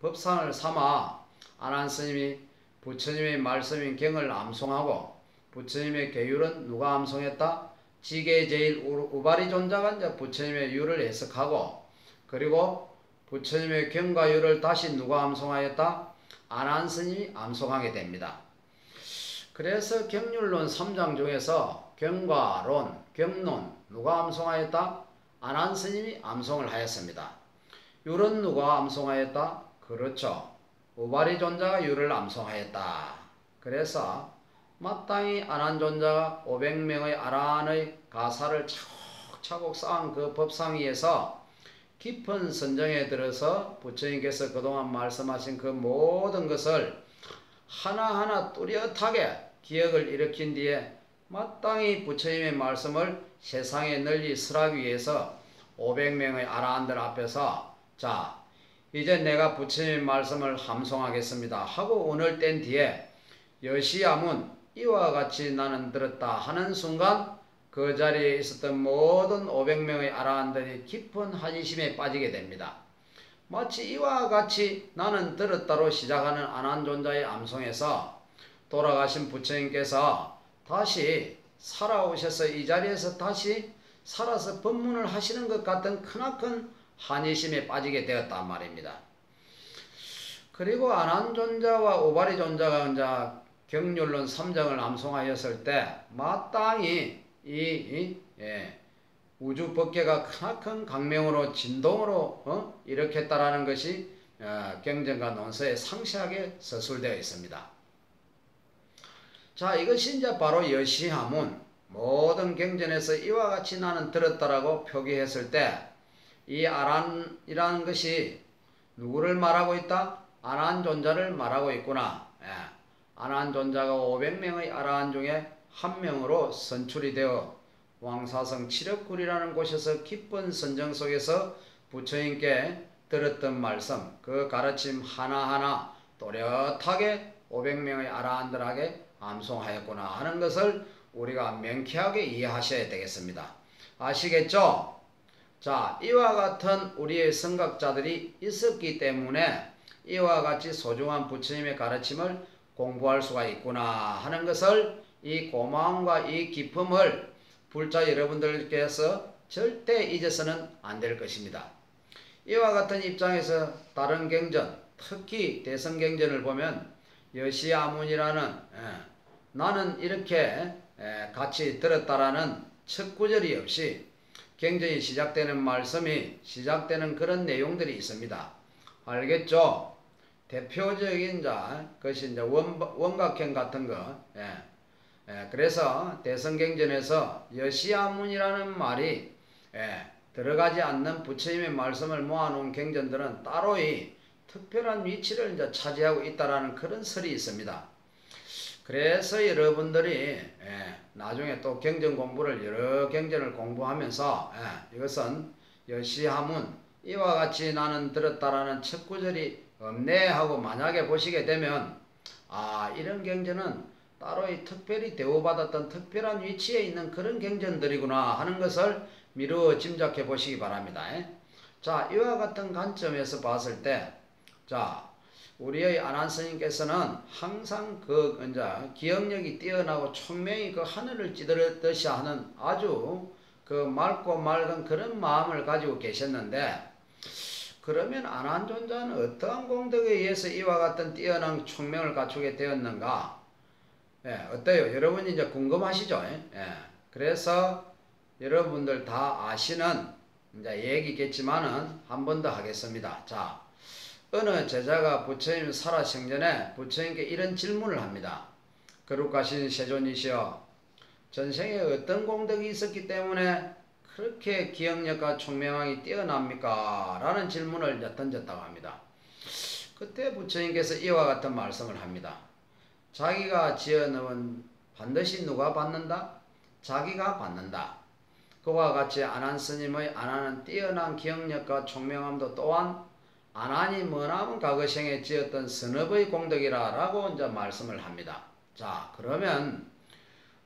법상을 삼아 안한스님이 부처님의 말씀인 경을 암송하고, 부처님의 계율은 누가 암송했다? 지계제일 우바리존자가 이제 부처님의 율을 해석하고, 그리고 부처님의 경과 율을 다시 누가 암송하였다? 안한스님이 암송하게 됩니다. 그래서 경률론 3장 중에서 경과론, 경론 누가 암송하였다? 안한스님이 암송을 하였습니다. 율은 누가 암송하였다? 그렇죠. 우바리존자가 율을 암송하였다. 그래서 마땅히 안한존자가 500명의 아라한의 가사를 차곡차곡 쌓은 그 법상 위에서 깊은 선정에 들어서 부처님께서 그동안 말씀하신 그 모든 것을 하나하나 뚜렷하게 기억을 일으킨 뒤에 마땅히 부처님의 말씀을 세상에 널리 설하기 위해서 500명의 아라한들 앞에서 자, 이제 내가 부처님의 말씀을 함송하겠습니다 하고 오늘 뗀 뒤에 여시야문 이와 같이 나는 들었다 하는 순간 그 자리에 있었던 모든 500명의 아라한들이 깊은 한심에 빠지게 됩니다. 마치 이와 같이 나는 들었다로 시작하는 안한존자의 암송에서 돌아가신 부처님께서 다시 살아오셔서 이 자리에서 다시 살아서 법문을 하시는 것 같은 크나큰 한심에 빠지게 되었단 말입니다. 그리고 안한존자와 우바리존자가 이제 경률론 3장을 암송하였을 때 마땅히 우주법계가 크나큰 강명으로 진동으로 일으켰다라는 것이 경전과 논서에 상세하게 서술되어 있습니다. 자, 이것이 이제 바로 여시하문, 모든 경전에서 이와 같이 나는 들었다라고 표기했을 때 이 아란이라는 것이 누구를 말하고 있다? 안한존자를 말하고 있구나. 안한존자가 500명의 아라한 중에 한 명으로 선출이 되어 왕사성 칠흑굴이라는 곳에서 깊은 선정 속에서 부처님께 들었던 말씀, 그 가르침 하나하나 또렷하게 500명의 아라한들에게 암송하였구나 하는 것을 우리가 명쾌하게 이해하셔야 되겠습니다. 아시겠죠? 자, 이와 같은 우리의 성각자들이 있었기 때문에 이와 같이 소중한 부처님의 가르침을 공부할 수가 있구나 하는 것을, 이 고마움과 이 기쁨을 불자 여러분들께서 절대 잊어서는 안 될 것입니다. 이와 같은 입장에서 다른 경전, 특히 대성경전을 보면 여시아문이라는 나는 이렇게 같이 들었다라는 첫 구절이 없이 경전이 시작되는 말씀이 시작되는 그런 내용들이 있습니다. 알겠죠? 대표적인 것이 이제 원각형 같은 거. 그래서 대성경전에서 여시아문이라는 말이 들어가지 않는 부처님의 말씀을 모아놓은 경전들은 따로의 특별한 위치를 이제 차지하고 있다라는 그런 설이 있습니다. 그래서 여러분들이 나중에 또 경전 공부를 여러 경전을 공부하면서 이것은 여시하문 이와 같이 나는 들었다라는 첫 구절이 없네 하고 만약에 보시게 되면 이런 경전은 따로의 특별히 대우받았던 특별한 위치에 있는 그런 경전들이구나 하는 것을 미루어 짐작해 보시기 바랍니다. 자, 이와 같은 관점에서 봤을 때 우리의 안한스님께서는 항상 기억력이 뛰어나고 총명이 그 하늘을 찌르듯이 하는 아주 맑고 맑은 그런 마음을 가지고 계셨는데, 그러면 안한존자는 어떠한 공덕에 의해서 이와 같은 뛰어난 총명을 갖추게 되었는가? 어때요? 여러분이 이제 궁금하시죠? 그래서 여러분들 다 아시는 이제 얘기겠지만은 한 번 더 하겠습니다. 자, 어느 제자가 부처님 살아생전에 부처님께 이런 질문을 합니다. 거룩하신 세존이시여, 전생에 어떤 공덕이 있었기 때문에 그렇게 기억력과 총명함이 뛰어납니까? 라는 질문을 던졌다고 합니다. 그때 부처님께서 이와 같은 말씀을 합니다. 자기가 지어놓은 반드시 누가 받는다? 자기가 받는다. 그와 같이 안한스님의 안한은 뛰어난 기억력과 총명함도 또한 안한이 머나먼 과거생에 지었던 선업의 공덕이라 라고 이제 말씀을 합니다. 자, 그러면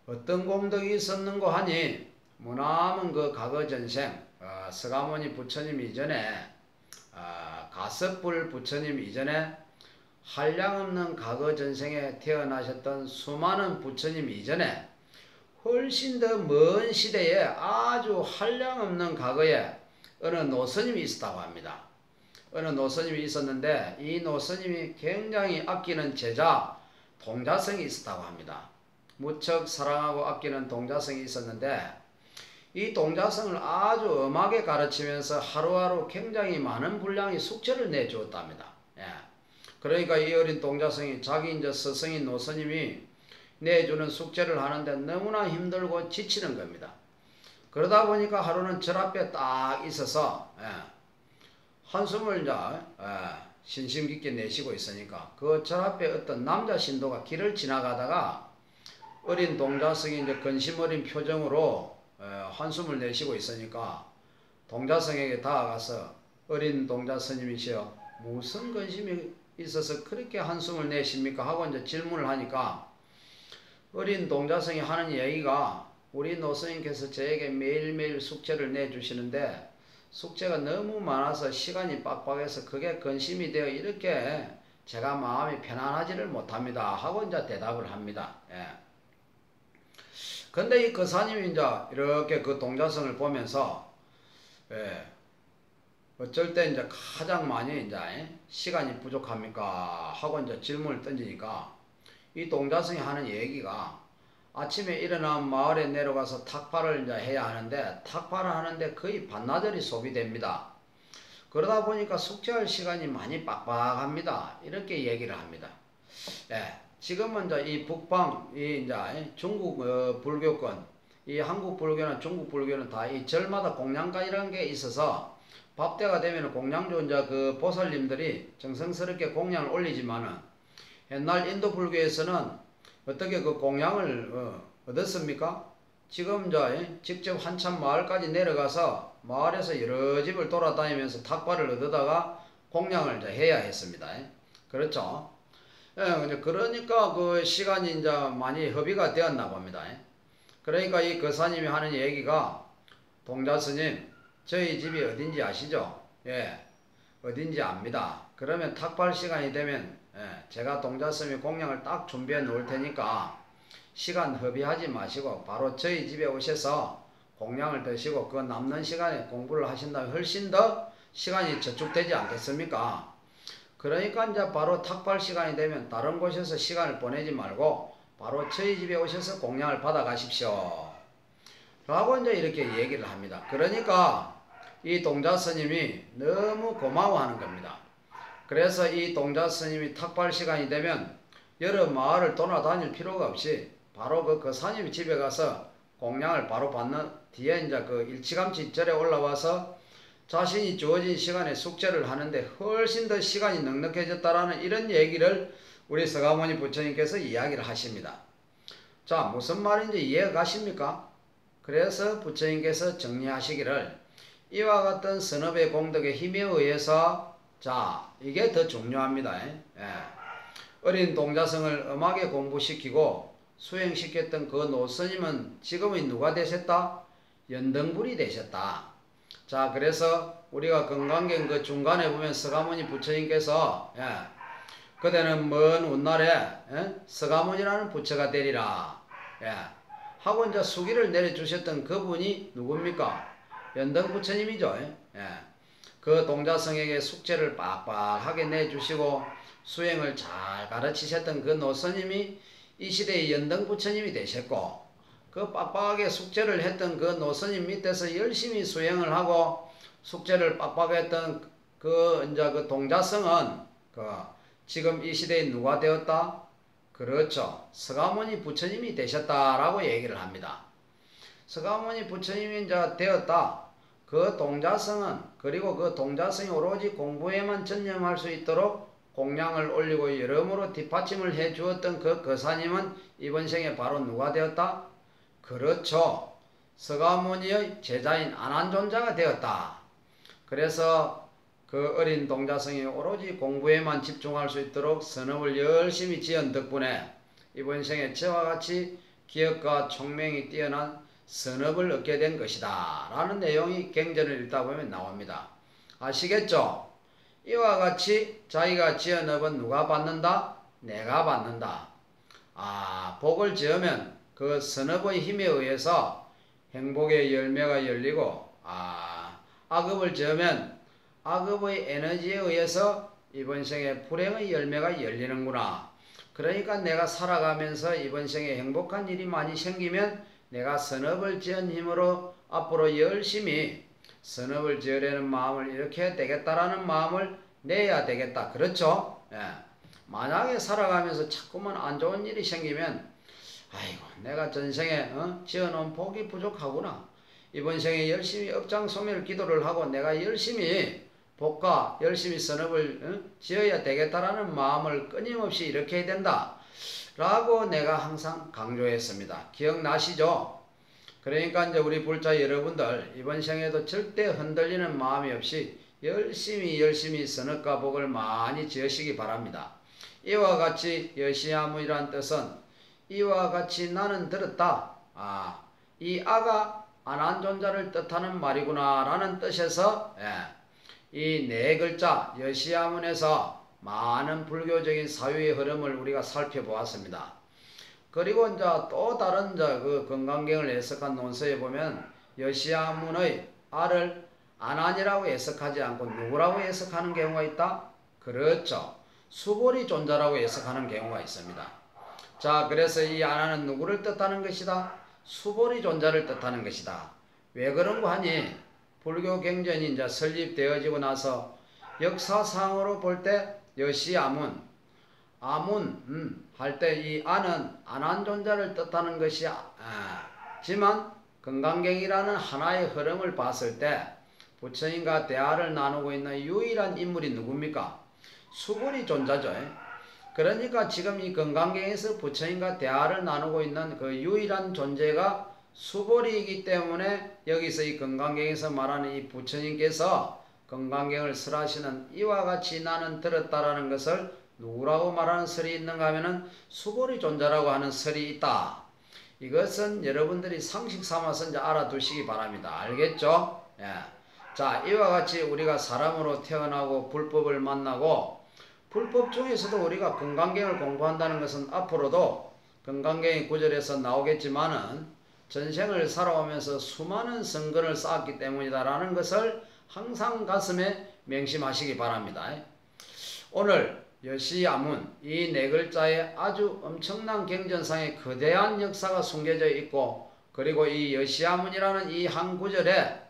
어떤 공덕이 있었는고 하니 머나먼 그 과거 전생 서가모니 부처님 이전에 가섭불 부처님 이전에 한량없는 과거 전생에 태어나셨던 수많은 부처님 이전에 훨씬 더 먼 시대에 아주 한량없는 과거에 어느 노스님이 있었다고 합니다. 어느 노스님이 있었는데 이 노스님이 굉장히 아끼는 제자 동자성이 있었다고 합니다. 무척 사랑하고 아끼는 동자성이 있었는데 이 동자성을 아주 엄하게 가르치면서 하루하루 굉장히 많은 분량의 숙제를 내주었답니다. 예. 그러니까 이 어린 동자성이 자기 이제 스승인 노스님이 내주는 숙제를 하는데 너무나 힘들고 지치는 겁니다. 그러다 보니까 하루는 절 앞에 딱 있어서 한숨을 이제 신심 깊게 내쉬고 있으니까 그 절 앞에 어떤 남자 신도가 길을 지나가다가 어린 동자성이 이제 근심 어린 표정으로 한숨을 내쉬고 있으니까 동자성에게 다가가서 어린 동자스님이시여 무슨 근심이 있어서 그렇게 한숨을 내십니까 하고 이제 질문을 하니까 어린 동자성이 하는 얘기가 우리 노스님께서 저에게 매일매일 숙제를 내주시는데 숙제가 너무 많아서 시간이 빡빡해서 그게 근심이 되어 이렇게 제가 마음이 편안하지를 못합니다 하고 이제 대답을 합니다. 예. 근데 이 거사님이 이제 이렇게 그 동자성을 보면서 어쩔 때 이제 가장 많이 이제 시간이 부족합니까 하고 이제 질문을 던지니까 이 동자성이 하는 얘기가 아침에 일어나면 마을에 내려가서 탁발을 이제 해야 하는데 탁발을 하는데 거의 반나절이 소비됩니다. 그러다 보니까 숙제할 시간이 많이 빡빡합니다. 이렇게 얘기를 합니다. 지금은 이제 이 북방, 이 이제 중국 불교권, 이 한국 불교나 중국 불교는 다 이 절마다 공양간이라는 게 있어서 밥때가 되면 공양주 이제 그 보살님들이 정성스럽게 공양을 올리지만은 옛날 인도 불교에서는 어떻게 그 공양을 얻었습니까? 지금 이제 직접 한참 마을까지 내려가서 마을에서 여러 집을 돌아다니면서 탁발을 얻어다가 공양을 이제 해야 했습니다. 그렇죠? 그러니까 그 시간이 이제 많이 허비가 되었나 봅니다. 그러니까 이 거사님이 하는 얘기가 동자스님 저희 집이 어딘지 아시죠? 예, 어딘지 압니다. 그러면 탁발 시간이 되면 제가 동자스님이 공양을 딱 준비해 놓을 테니까 시간 허비하지 마시고 바로 저희 집에 오셔서 공양을 드시고 그 남는 시간에 공부를 하신다면 훨씬 더 시간이 저축되지 않겠습니까? 그러니까 이제 바로 탁발 시간이 되면 다른 곳에서 시간을 보내지 말고 바로 저희 집에 오셔서 공양을 받아 가십시오 라고 이제 이렇게 얘기를 합니다. 그러니까 이 동자스님이 너무 고마워하는 겁니다. 그래서 이 동자스님이 탁발 시간이 되면 여러 마을을 돌아다닐 필요가 없이 바로 그 거사님 집에 가서 공양을 바로 받는 뒤에 이제 그 일찌감치 절에 올라와서 자신이 주어진 시간에 숙제를 하는데 훨씬 더 시간이 넉넉해졌다라는 이런 얘기를 우리 서가모니 부처님께서 이야기를 하십니다. 자, 무슨 말인지 이해가 가십니까? 그래서 부처님께서 정리하시기를 이와 같은 선업의 공덕의 힘에 의해서 자, 이게 더 중요합니다. 어린 동자성을 엄하게 공부시키고 수행시켰던 그 노스님은 지금은 누가 되셨다? 연등불이 되셨다. 자, 그래서 우리가 건강경 그 중간에 보면 서가모니 부처님께서 그대는 먼 훗날에 서가모니라는 부처가 되리라 하고 이제 수기를 내려주셨던 그분이 누굽니까? 연등 부처님이죠. 그 동자성에게 숙제를 빡빡하게 내주시고 수행을 잘 가르치셨던 그 노스님이 이 시대의 연등 부처님이 되셨고 그 빡빡하게 숙제를 했던 그 노스님 밑에서 열심히 수행을 하고 숙제를 빡빡 했던 그 이제 그 동자성은 지금 이 시대에 누가 되었다? 그렇죠. 서가모니 부처님이 되셨다라고 얘기를 합니다. 서가모니 부처님이 이제 되었다. 그 동자성은 그리고 그 동자성이 오로지 공부에만 전념할 수 있도록 공양을 올리고 여러모로 뒷받침을 해 주었던 그 거사님은 이번 생에 바로 누가 되었다? 그렇죠. 서가모니의 제자인 안한존자가 되었다. 그래서 그 어린 동자성이 오로지 공부에만 집중할 수 있도록 선업을 열심히 지은 덕분에 이번 생에 저와 같이 기억과 총명이 뛰어난 선업을 얻게 된 것이다 라는 내용이 경전을 읽다 보면 나옵니다. 아시겠죠? 이와 같이 자기가 지은 업은 누가 받는다? 내가 받는다. 복을 지으면 그 선업의 힘에 의해서 행복의 열매가 열리고, 악업을 지으면 악업의 에너지에 의해서 이번 생에 불행의 열매가 열리는구나. 그러니까 내가 살아가면서 이번 생에 행복한 일이 많이 생기면 내가 선업을 지은 힘으로 앞으로 열심히 선업을 지으려는 마음을 이렇게 되겠다라는 마음을 내야 되겠다. 그렇죠? 예. 만약에 살아가면서 자꾸만 안 좋은 일이 생기면 아이고 내가 전생에 지어놓은 복이 부족하구나. 이번 생에 열심히 업장소멸 기도를 하고 내가 열심히 복과 열심히 선업을 지어야 되겠다라는 마음을 끊임없이 이렇게 해야 된다 라고 내가 항상 강조했습니다. 기억나시죠? 그러니까 이제 우리 불자 여러분들 이번 생에도 절대 흔들리는 마음이 없이 열심히 선업과 복을 많이 지으시기 바랍니다. 이와 같이 여시아문이란 뜻은 이와 같이 나는 들었다. 이 아가 안한존자를 뜻하는 말이구나 라는 뜻에서 이 네 글자 여시아문에서 많은 불교적인 사유의 흐름을 우리가 살펴보았습니다. 그리고 이제 또 다른 그 건강경을 해석한 논서에 보면 여시아문의 아를 안한이라고 해석하지 않고 누구라고 해석하는 경우가 있다? 그렇죠. 수보리 존자라고 해석하는 경우가 있습니다. 자, 그래서 이 안한은 누구를 뜻하는 것이다? 수보리 존자를 뜻하는 것이다. 왜 그런 거 하니? 불교 경전이 이제 설립되어지고 나서 역사상으로 볼 때 여시아문, 할 때 이 안은 안한 존자를 뜻하는 것이 지만 건강경이라는 하나의 흐름을 봤을 때 부처님과 대화를 나누고 있는 유일한 인물이 누굽니까? 수보리 존자죠. 그러니까 지금 이 건강경에서 부처님과 대화를 나누고 있는 그 유일한 존재가 수보리이기 때문에 여기서 이 건강경에서 말하는 이 부처님께서 건강경을 설하시는 이와 같이 나는 들었다라는 것을 누구라고 말하는 설이 있는가 하면은 수보리 존자라고 하는 설이 있다. 이것은 여러분들이 상식 삼아서 이제 알아두시기 바랍니다. 알겠죠? 예. 자, 이와 같이 우리가 사람으로 태어나고 불법을 만나고 불법 중에서도 우리가 건강경을 공부한다는 것은 앞으로도 건강경의 구절에서 나오겠지만은 전생을 살아오면서 수많은 성근을 쌓았기 때문이다라는 것을 항상 가슴에 명심하시기 바랍니다. 오늘 여시아문 이 네 글자에 아주 엄청난 경전상의 거대한 역사가 숨겨져 있고, 그리고 이 여시아문이라는 이 한 구절에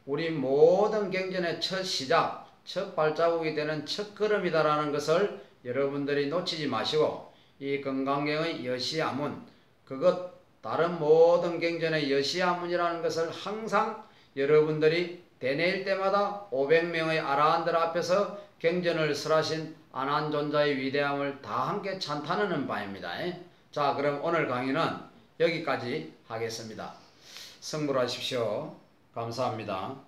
우리 모든 경전의 첫 시작, 첫 발자국이 되는 첫 걸음이다라는 것을 여러분들이 놓치지 마시고, 이 건강경의 여시아문, 그것 다른 모든 경전의 여시아문이라는 것을 항상 여러분들이 대내일 때마다 500명의 아라한들 앞에서 경전을 설하신 안한존자의 위대함을 다 함께 찬탄하는 바입니다. 자, 그럼 오늘 강의는 여기까지 하겠습니다. 성불하십시오. 감사합니다.